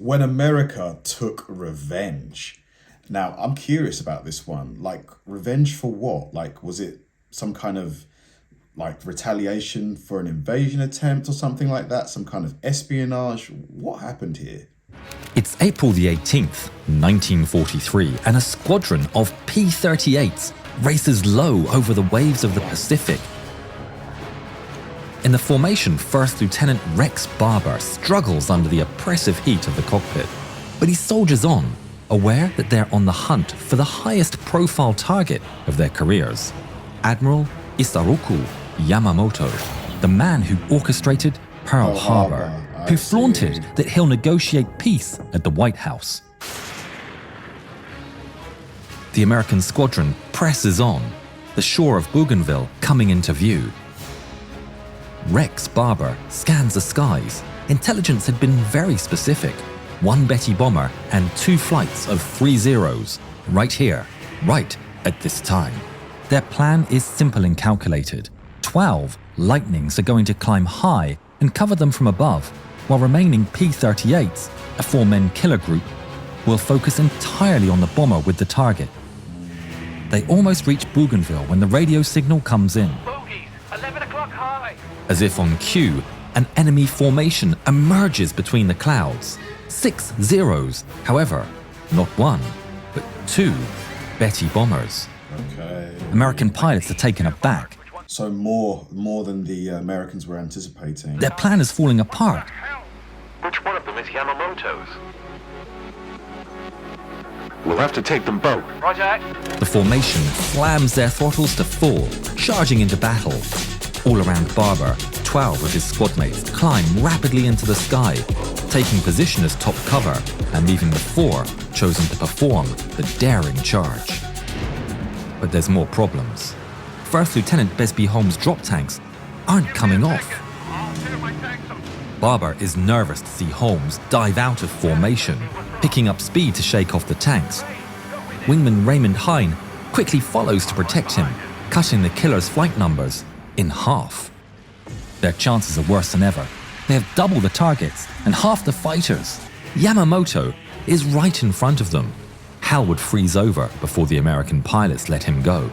When America took revenge. Now, I'm curious about this one. Like, revenge for what? Like, was it some kind of like retaliation for an invasion attempt or something like that? Some kind of espionage? What happened here? It's April the 18th, 1943, and a squadron of P-38s races low over the waves of the Pacific. In the formation, First Lieutenant Rex Barber struggles under the oppressive heat of the cockpit, but he soldiers on, aware that they're on the hunt for the highest profile target of their careers, Admiral Issaroku Yamamoto, the man who orchestrated Pearl Harbor, who flaunted that he'll negotiate peace at the White House. The American squadron presses on, the shore of Bougainville coming into view. Rex Barber scans the skies. Intelligence had been very specific. 1 Betty bomber and 2 flights of 3 Zeros, right here, right at this time. Their plan is simple and calculated. 12 Lightnings are going to climb high and cover them from above, while remaining P-38s, a 4-man killer group, will focus entirely on the bomber with the target. They almost reach Bougainville when the radio signal comes in. Bogies, 11 o'clock high. As if on cue, an enemy formation emerges between the clouds. 6 Zeros, however, not 1, but 2 Betty bombers. Okay. American pilots are taken aback. So more than the Americans were anticipating. Their plan is falling apart. Which one of them is Yamamoto's? We'll have to take them both. Roger. The formation slams their throttles to full, charging into battle. All around Barber, 12 of his squad mates climb rapidly into the sky, taking position as top cover and leaving the 4 chosen to perform the daring charge. But there's more problems. First Lieutenant Besby Holmes' drop tanks aren't coming off. Barber is nervous to see Holmes dive out of formation, picking up speed to shake off the tanks. Wingman Raymond Hine quickly follows to protect him, cutting the killer's flight numbers in half. Their chances are worse than ever. They have double the targets and half the fighters. Yamamoto is right in front of them. Hell would freeze over before the American pilots let him go.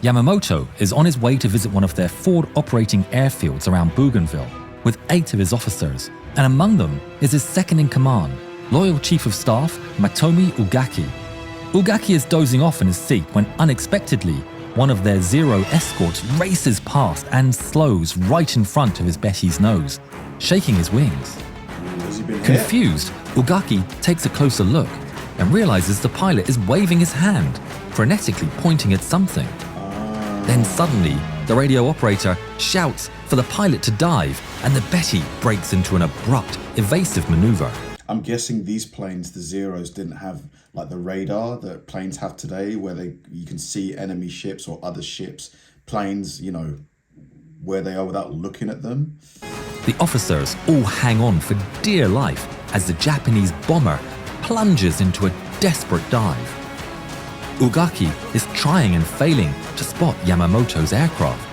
Yamamoto is on his way to visit one of their forward operating airfields around Bougainville with 8 of his officers, and among them is his second-in-command, Loyal Chief of Staff Matomi Ugaki. Ugaki is dozing off in his seat when unexpectedly one of their Zero escorts races past and slows right in front of his Betty's nose, shaking his wings. Has he been Confused, Ugaki takes a closer look and realizes the pilot is waving his hand, frenetically pointing at something. Then suddenly, the radio operator shouts for the pilot to dive, and the Betty breaks into an abrupt, evasive maneuver. I'm guessing these planes, the Zeros, didn't have like the radar that planes have today, where you can see enemy ships or other ships, planes, where they are without looking at them. The officers all hang on for dear life as the Japanese bomber plunges into a desperate dive. Ugaki is trying and failing to spot Yamamoto's aircraft.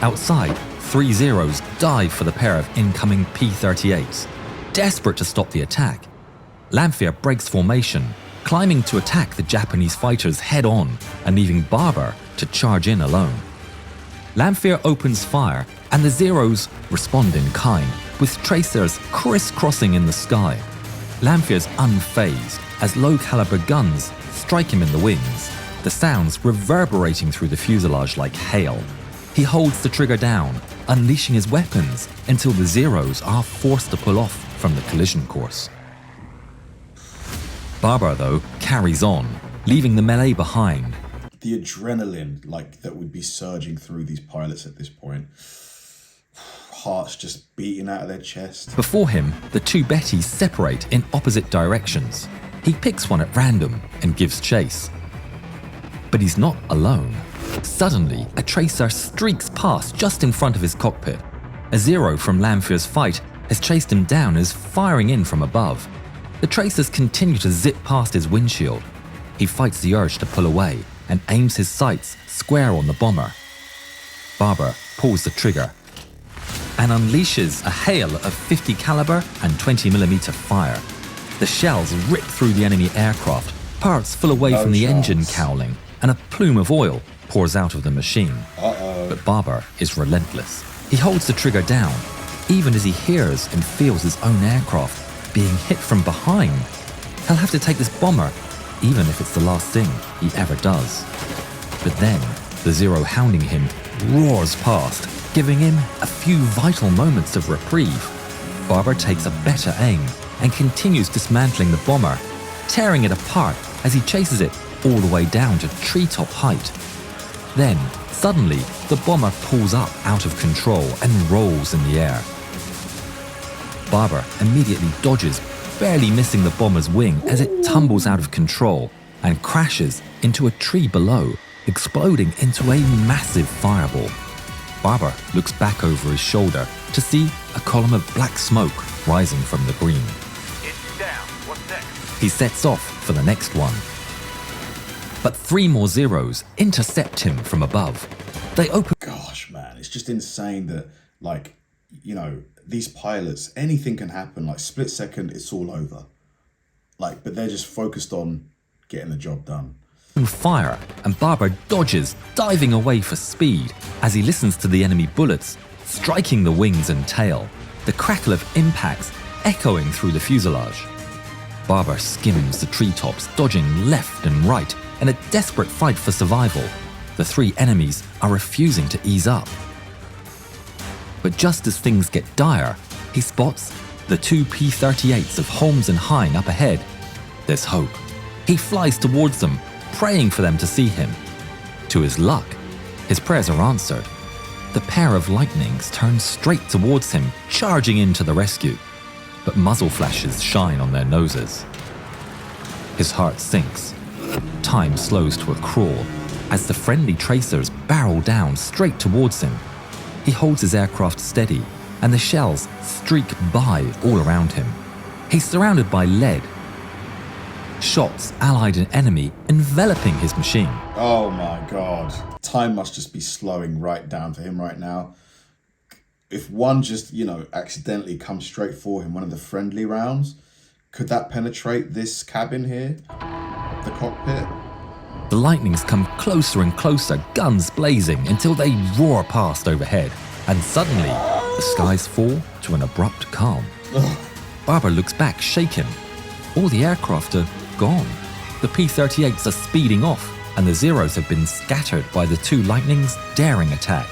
Outside, 3 Zeros dive for the pair of incoming P-38s, desperate to stop the attack. Lanphier breaks formation, climbing to attack the Japanese fighters head-on and leaving Barber to charge in alone. Lanphier opens fire and the Zeros respond in kind, with tracers crisscrossing in the sky. Lanphier's unfazed as low-caliber guns strike him in the wings, the sounds reverberating through the fuselage like hail. He holds the trigger down, unleashing his weapons until the Zeros are forced to pull off from the collision course. Barber, though, carries on, leaving the melee behind. The adrenaline, that would be surging through these pilots at this point. Hearts just beating out of their chest. Before him, the 2 Bettys separate in opposite directions. He picks one at random and gives chase. But he's not alone. Suddenly, a tracer streaks past just in front of his cockpit. A Zero from Lanphier's fight has chased him down and is firing in from above. The tracers continue to zip past his windshield. He fights the urge to pull away and aims his sights square on the bomber. Barber pulls the trigger and unleashes a hail of 50 caliber and 20mm fire. The shells rip through the enemy aircraft, parts full away No from the chance. engine cowling, and a plume of oil pours out of the machine. Uh-oh. But Barber is relentless. He holds the trigger down, even as he hears and feels his own aircraft being hit from behind. He'll have to take this bomber, even if it's the last thing he ever does. But then, the Zero hounding him roars past, giving him a few vital moments of reprieve. Barber takes a better aim and continues dismantling the bomber, tearing it apart as he chases it all the way down to treetop height. Then, suddenly, the bomber pulls up out of control and rolls in the air. Barber immediately dodges, barely missing the bomber's wing as it tumbles out of control and crashes into a tree below, exploding into a massive fireball. Barber looks back over his shoulder to see a column of black smoke rising from the green. It's down. What's next? He sets off for the next one. But 3 more Zeros intercept him from above. They open. Gosh, man, it's just insane that, like, you know, these pilots, anything can happen. Like, split second, it's all over. Like, but they're just focused on getting the job done. Fire, and Barber dodges, diving away for speed as he listens to the enemy bullets striking the wings and tail, the crackle of impacts echoing through the fuselage. Barber skims the treetops, dodging left and right in a desperate fight for survival. The 3 enemies are refusing to ease up. But just as things get dire, he spots the 2 P-38s of Holmes and Hine up ahead. There's hope. He flies towards them, praying for them to see him. To his luck, his prayers are answered. The pair of lightnings turn straight towards him, charging in to the rescue. But muzzle flashes shine on their noses. His heart sinks. Time slows to a crawl as the friendly tracers barrel down straight towards him. He holds his aircraft steady, and the shells streak by all around him. He's surrounded by lead. Shots allied an enemy enveloping his machine. Oh my God. Time must just be slowing right down for him right now. If one just, you know, accidentally comes straight for him, one of the friendly rounds, could that penetrate this cabin here? The cockpit? The lightnings come closer and closer, guns blazing, until they roar past overhead. And suddenly, the skies fall to an abrupt calm. Barber looks back, shaken. All the aircraft are gone. The P-38s are speeding off, and the Zeros have been scattered by the 2 lightnings' daring attack.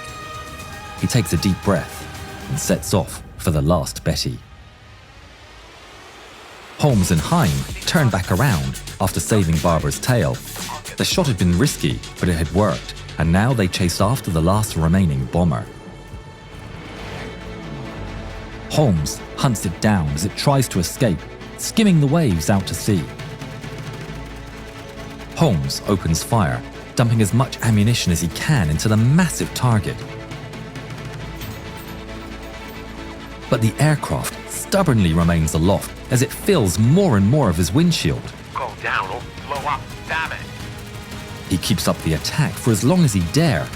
He takes a deep breath and sets off for the last Betty. Holmes and Hine turn back around after saving Barber's tail. The shot had been risky, but it had worked, and now they chase after the last remaining bomber. Holmes hunts it down as it tries to escape, skimming the waves out to sea. Holmes opens fire, dumping as much ammunition as he can into the massive target. But the aircraft stubbornly remains aloft as it fills more and more of his windshield. Go down or blow up. Damn it. He keeps up the attack for as long as he dare,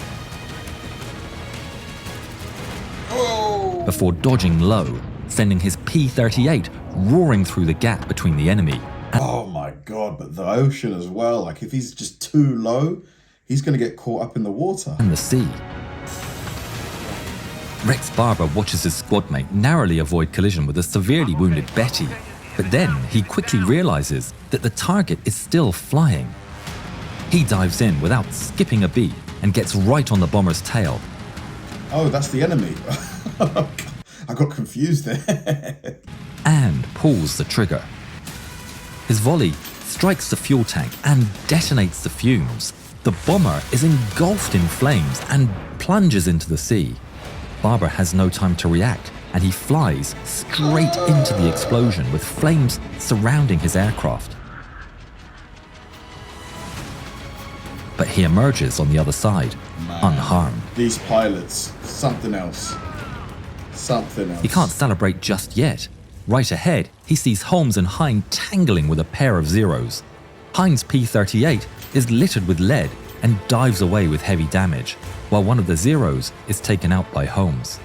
before dodging low, sending his P-38 roaring through the gap between the enemy Oh my God, but the ocean as well. Like, if he's just too low, he's going to get caught up in the water. and the sea. Rex Barber watches his squadmate narrowly avoid collision with a severely wounded Betty, but then he quickly realizes that the target is still flying. He dives in without skipping a beat and gets right on the bomber's tail. Oh, that's the enemy. I got confused there. And pulls the trigger. His volley strikes the fuel tank and detonates the fumes. The bomber is engulfed in flames and plunges into the sea. Barber has no time to react, and he flies straight into the explosion with flames surrounding his aircraft. But he emerges on the other side, unharmed. These pilots, something else. Something else. He can't celebrate just yet. Right ahead, he sees Holmes and Hine tangling with a pair of Zeros. Hine's P-38 is littered with lead and dives away with heavy damage, while one of the Zeros is taken out by Holmes.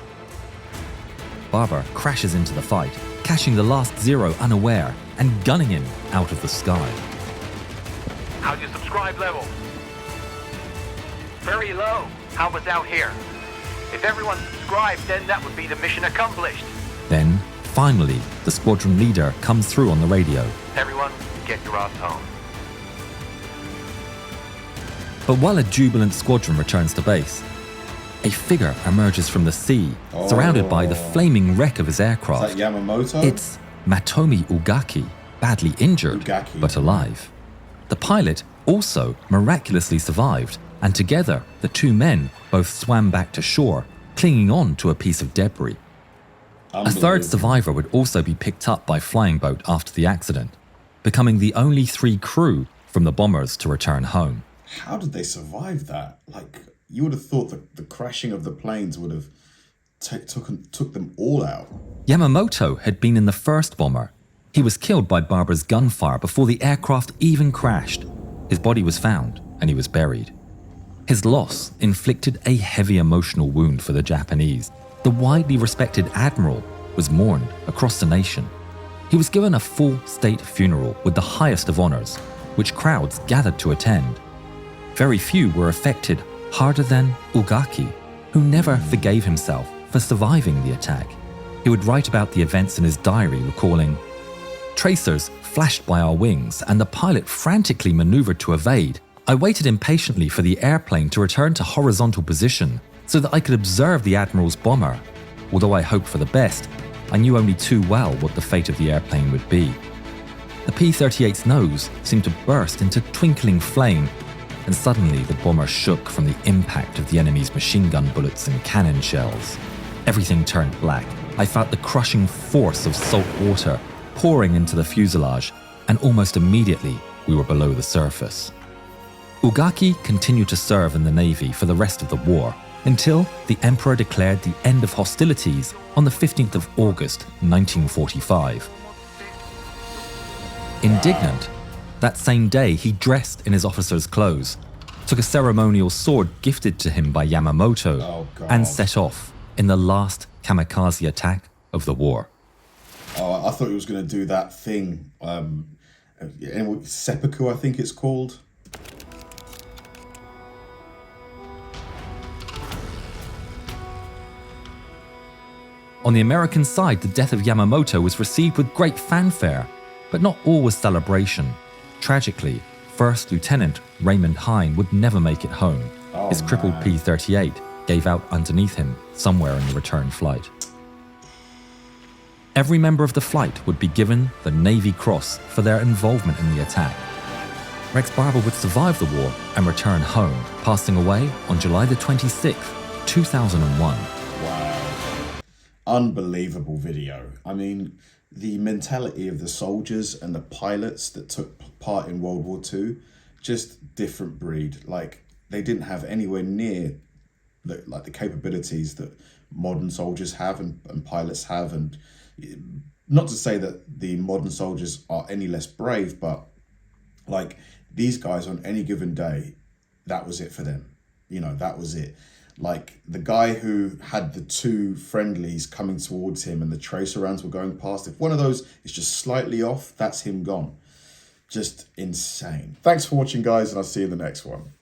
Barber crashes into the fight, catching the last Zero unaware and gunning him out of the sky. How's your subscribe level? Very low. How was out here? If everyone subscribed, then that would be the mission accomplished. Then, finally, the squadron leader comes through on the radio. Everyone, get your ass home. But while a jubilant squadron returns to base, a figure emerges from the sea, surrounded by the flaming wreck of his aircraft. Is that Yamamoto? It's Matomi Ugaki, badly injured, but alive. The pilot also miraculously survived, and together the two men both swam back to shore, clinging on to a piece of debris. A third survivor would also be picked up by flying boat after the accident, becoming the only 3 crew from the bombers to return home. How did they survive that? Like, you would have thought that the crashing of the planes would have took them all out. Yamamoto had been in the first bomber. He was killed by Barber's gunfire before the aircraft even crashed. His body was found and he was buried. His loss inflicted a heavy emotional wound for the Japanese. The widely respected admiral was mourned across the nation. He was given a full state funeral with the highest of honors, which crowds gathered to attend. Very few were affected harder than Ugaki, who never forgave himself for surviving the attack. He would write about the events in his diary, recalling, "Tracers flashed by our wings and the pilot frantically maneuvered to evade. I waited impatiently for the airplane to return to horizontal position so that I could observe the Admiral's bomber. Although I hoped for the best, I knew only too well what the fate of the airplane would be. The P-38's nose seemed to burst into twinkling flame, and suddenly the bomber shook from the impact of the enemy's machine gun bullets and cannon shells. Everything turned black. I felt the crushing force of salt water pouring into the fuselage, and almost immediately we were below the surface." Ugaki continued to serve in the Navy for the rest of the war, until the Emperor declared the end of hostilities on the 15th of August 1945. Indignant, that same day he dressed in his officer's clothes, took a ceremonial sword gifted to him by Yamamoto, and set off in the last kamikaze attack of the war. Oh, I thought he was going to do that thing, seppuku I think it's called. On the American side, the death of Yamamoto was received with great fanfare, but not all was celebration. Tragically, First Lieutenant Raymond Hine would never make it home. His crippled P-38 gave out underneath him somewhere in the return flight. Every member of the flight would be given the Navy Cross for their involvement in the attack. Rex Barber would survive the war and return home, passing away on July the 26th, 2001. Wow. Unbelievable video. I mean, the mentality of the soldiers and the pilots that took part in World War II, just different breed. Like, they didn't have anywhere near the capabilities that modern soldiers have and pilots have. And not to say that the modern soldiers are any less brave, but like, these guys on any given day, that was it for them. You know, that was it. Like, the guy who had the 2 friendlies coming towards him and the tracer rounds were going past, if one of those is just slightly off, that's him gone. Just insane. Thanks for watching, guys, and I'll see you in the next one.